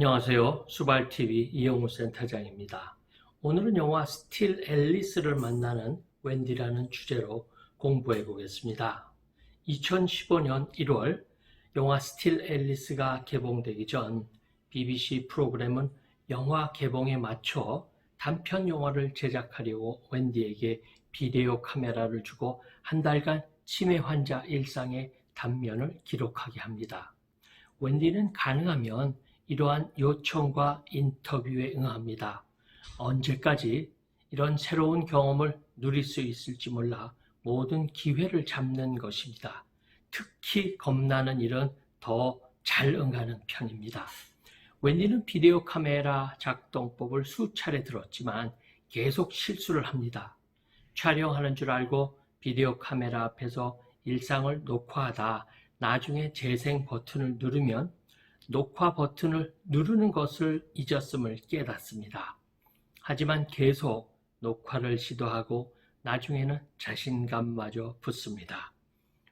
안녕하세요. 수발TV 이영우 센터장입니다. 오늘은 영화 스틸 앨리스를 만나는 웬디라는 주제로 공부해 보겠습니다. 2015년 1월 영화 스틸 앨리스가 개봉되기 전 BBC 프로그램은 영화 개봉에 맞춰 단편 영화를 제작하려고 웬디에게 비디오 카메라를 주고 한 달간 치매 환자 일상의 단면을 기록하게 합니다. 웬디는 가능하면 이러한 요청과 인터뷰에 응합니다. 언제까지 이런 새로운 경험을 누릴 수 있을지 몰라 모든 기회를 잡는 것입니다. 특히 겁나는 일은 더 잘 응하는 편입니다. 웬디는 비디오 카메라 작동법을 수차례 들었지만 계속 실수를 합니다. 촬영하는 줄 알고 비디오 카메라 앞에서 일상을 녹화하다 나중에 재생 버튼을 누르면 녹화 버튼을 누르는 것을 잊었음을 깨닫습니다. 하지만 계속 녹화를 시도하고 나중에는 자신감마저 붙습니다.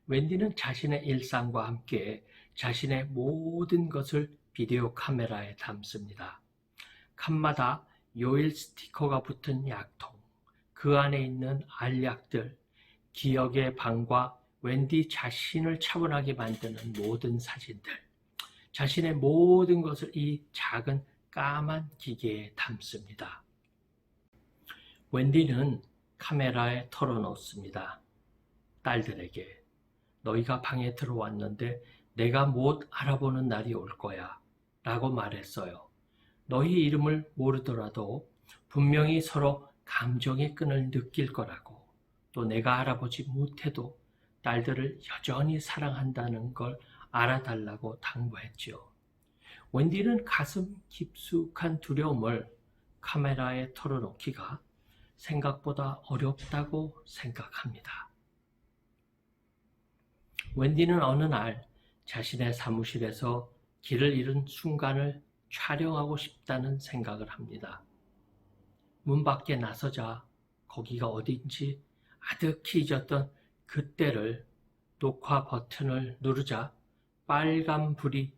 웬디는 자신의 일상과 함께 자신의 모든 것을 비디오 카메라에 담습니다. 칸마다 요일 스티커가 붙은 약통, 그 안에 있는 알약들, 기억의 방과 웬디 자신을 차분하게 만드는 모든 사진들, 자신의 모든 것을 이 작은 까만 기계에 담습니다. 웬디는 카메라에 털어놓습니다. 딸들에게 너희가 방에 들어왔는데 내가 못 알아보는 날이 올 거야 라고 말했어요. 너희 이름을 모르더라도 분명히 서로 감정의 끈을 느낄 거라고, 또 내가 알아보지 못해도 딸들을 여전히 사랑한다는 걸 알아달라고 당부했죠. 웬디는 가슴 깊숙한 두려움을 카메라에 털어놓기가 생각보다 어렵다고 생각합니다. 웬디는 어느 날 자신의 사무실에서 길을 잃은 순간을 촬영하고 싶다는 생각을 합니다. 문 밖에 나서자 거기가 어딘지 아득히 잊었던 그때를 녹화 버튼을 누르자 빨간 불이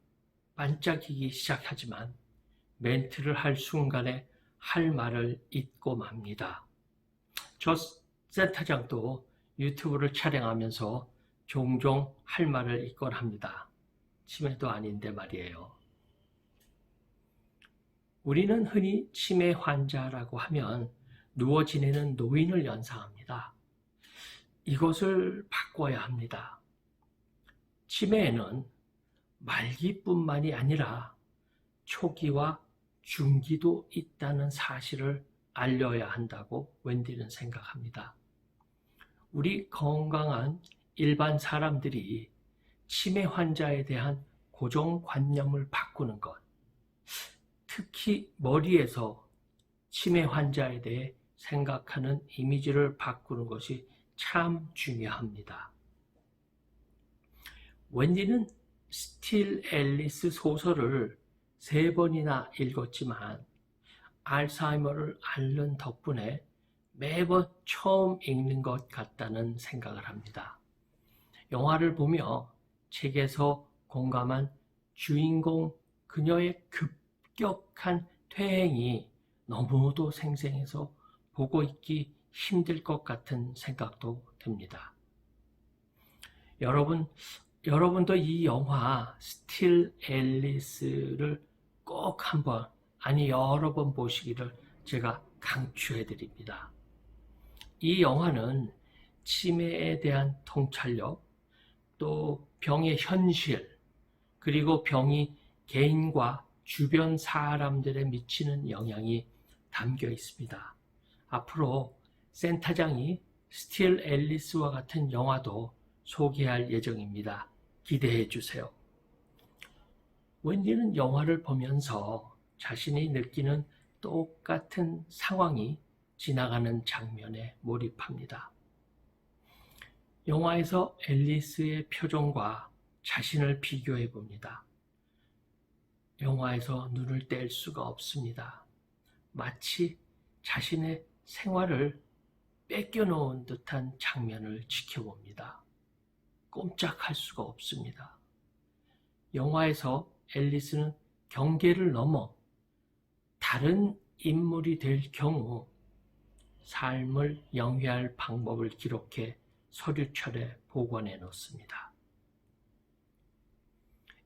반짝이기 시작하지만 멘트를 할 순간에 할 말을 잊고 맙니다. 저 센터장도 유튜브를 촬영하면서 종종 할 말을 잊곤 합니다. 치매도 아닌데 말이에요. 우리는 흔히 치매 환자라고 하면 누워 지내는 노인을 연상합니다. 이것을 바꿔야 합니다. 치매에는 말기뿐만이 아니라 초기와 중기도 있다는 사실을 알려야 한다고 웬디는 생각합니다. 우리 건강한 일반 사람들이 치매 환자에 대한 고정관념을 바꾸는 것, 특히 머리에서 치매 환자에 대해 생각하는 이미지를 바꾸는 것이 참 중요합니다. 웬디는 스틸 앨리스 소설을 3번이나 읽었지만 알츠하이머를 앓는 덕분에 매번 처음 읽는 것 같다는 생각을 합니다. 영화를 보며 책에서 공감한 주인공 그녀의 급격한 퇴행이 너무도 생생해서 보고 있기 힘들 것 같은 생각도 듭니다. 여러분도 이 영화 스틸 앨리스를 꼭 한번, 아니 여러 번 보시기를 제가 강추해 드립니다. 이 영화는 치매에 대한 통찰력, 또 병의 현실, 그리고 병이 개인과 주변 사람들에 미치는 영향이 담겨 있습니다. 앞으로 센터장이 스틸 앨리스와 같은 영화도 소개할 예정입니다. 기대해 주세요. 웬디는 영화를 보면서 자신이 느끼는 똑같은 상황이 지나가는 장면에 몰입합니다. 영화에서 앨리스의 표정과 자신을 비교해 봅니다. 영화에서 눈을 뗄 수가 없습니다. 마치 자신의 생활을 뺏겨놓은 듯한 장면을 지켜봅니다. 꼼짝할 수가 없습니다. 영화에서 앨리스는 경계를 넘어 다른 인물이 될 경우 삶을 영위할 방법을 기록해 서류철에 복원해 놓습니다.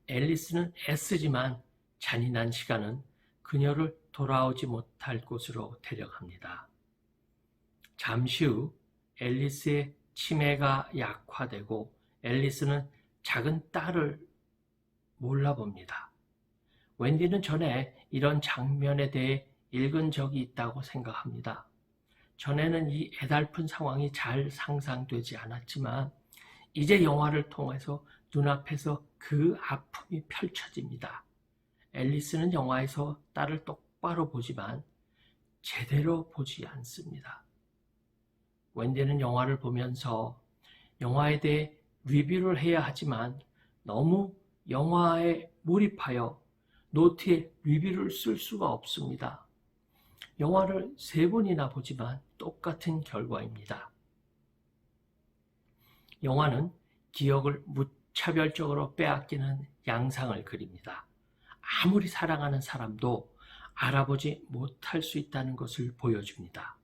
앨리스는 애쓰지만 잔인한 시간은 그녀를 돌아오지 못할 곳으로 데려갑니다. 잠시 후 앨리스의 치매가 약화되고 앨리스는 작은 딸을 몰라봅니다. 웬디는 전에 이런 장면에 대해 읽은 적이 있다고 생각합니다. 전에는 이 애달픈 상황이 잘 상상되지 않았지만 이제 영화를 통해서 눈앞에서 그 아픔이 펼쳐집니다. 앨리스는 영화에서 딸을 똑바로 보지만 제대로 보지 않습니다. 웬디는 영화를 보면서 영화에 대해 리뷰를 해야 하지만 너무 영화에 몰입하여 노트에 리뷰를 쓸 수가 없습니다. 영화를 3번이나 보지만 똑같은 결과입니다. 영화는 기억을 무차별적으로 빼앗기는 양상을 그립니다. 아무리 사랑하는 사람도 알아보지 못할 수 있다는 것을 보여줍니다.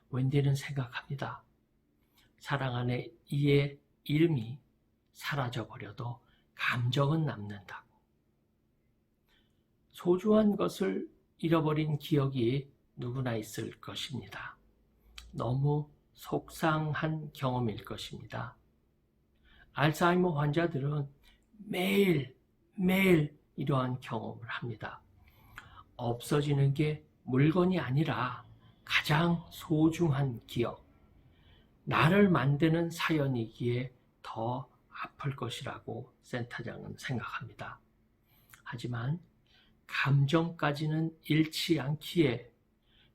웬디는 생각합니다. 사랑 안에 이의 이름이 사라져버려도 감정은 남는다고. 소중한 것을 잃어버린 기억이 누구나 있을 것입니다. 너무 속상한 경험일 것입니다. 알츠하이머 환자들은 매일 이러한 경험을 합니다. 없어지는 게 물건이 아니라 가장 소중한 기억, 나를 만드는 사연이기에 더 아플 것이라고 센터장은 생각합니다. 하지만 감정까지는 잃지 않기에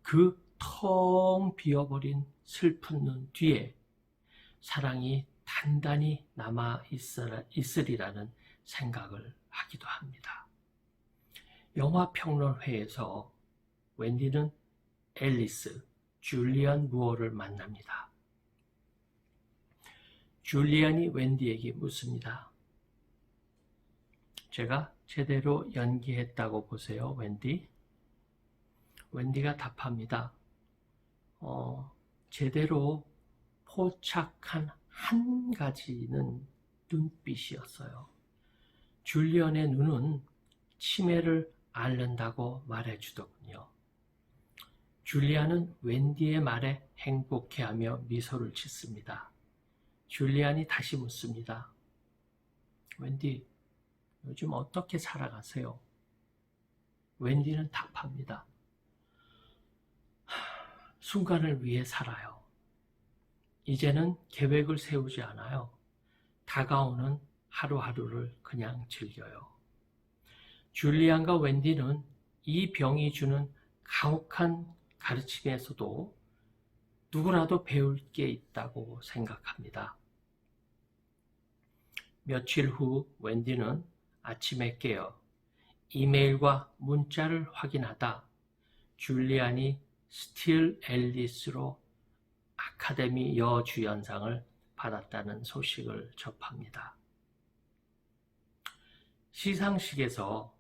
그 텅 비어버린 슬픈 눈 뒤에 사랑이 단단히 남아 있으리라는 생각을 하기도 합니다. 영화평론회에서 웬디는 앨리스, 줄리안 무어를 만납니다. 줄리안이 웬디에게 묻습니다. 제가 제대로 연기했다고 보세요, 웬디? 웬디가 답합니다. 제대로 포착한 한 가지는 눈빛이었어요. 줄리안의 눈은 치매를 앓는다고 말해주더군요. 줄리안은 웬디의 말에 행복해하며 미소를 짓습니다. 줄리안이 다시 묻습니다. 웬디, 요즘 어떻게 살아가세요? 웬디는 답합니다. 순간을 위해 살아요. 이제는 계획을 세우지 않아요. 다가오는 하루하루를 그냥 즐겨요. 줄리안과 웬디는 이 병이 주는 가혹한 가르침에서도 누구라도 배울 게 있다고 생각합니다. 며칠 후 웬디는 아침에 깨어 이메일과 문자를 확인하다 줄리안이 스틸 앨리스로 아카데미 여주연상을 받았다는 소식을 접합니다. 시상식에서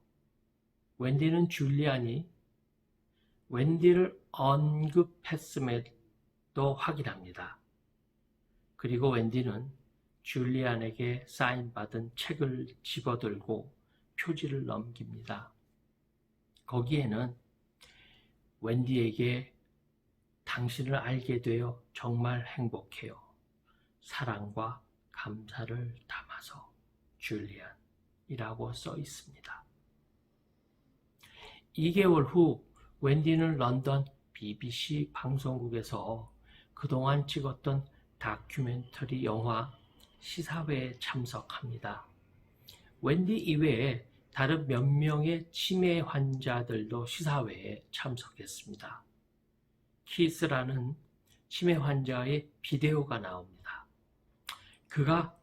웬디는 줄리안이 웬디를 언급했음에도 확인합니다. 그리고 웬디는 줄리안에게 사인받은 책을 집어들고 표지를 넘깁니다. 거기에는 웬디에게 당신을 알게 되어 정말 행복해요. 사랑과 감사를 담아서 줄리안이라고 써 있습니다. 2개월 후 웬디는 런던 BBC 방송국에서 그동안 찍었던 다큐멘터리 영화 시사회에 참석합니다. 웬디 이외에 다른 몇 명의 치매 환자들도 시사회에 참석했습니다. 키스라는 치매 환자의 비디오가 나옵니다. 그가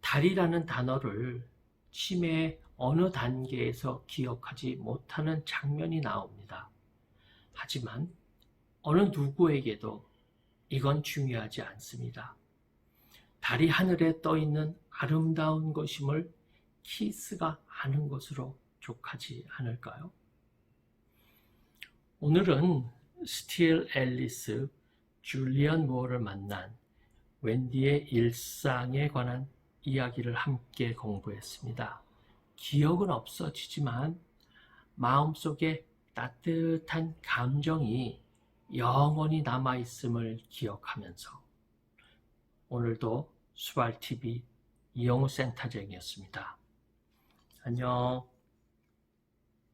달이라는 단어를 치매의 어느 단계에서 기억하지 못하는 장면이 나옵니다. 하지만 어느 누구에게도 이건 중요하지 않습니다. 달이 하늘에 떠 있는 아름다운 것임을 키스가 아는 것으로 만족하지 않을까요? 오늘은 스틸 앨리스, 줄리안 무어를 만난 웬디의 일상에 관한 이야기를 함께 공부했습니다. 기억은 없어지지만 마음속에 따뜻한 감정이 영원히 남아있음을 기억하면서 오늘도 수발TV 이영우 센터장이었습니다. 안녕.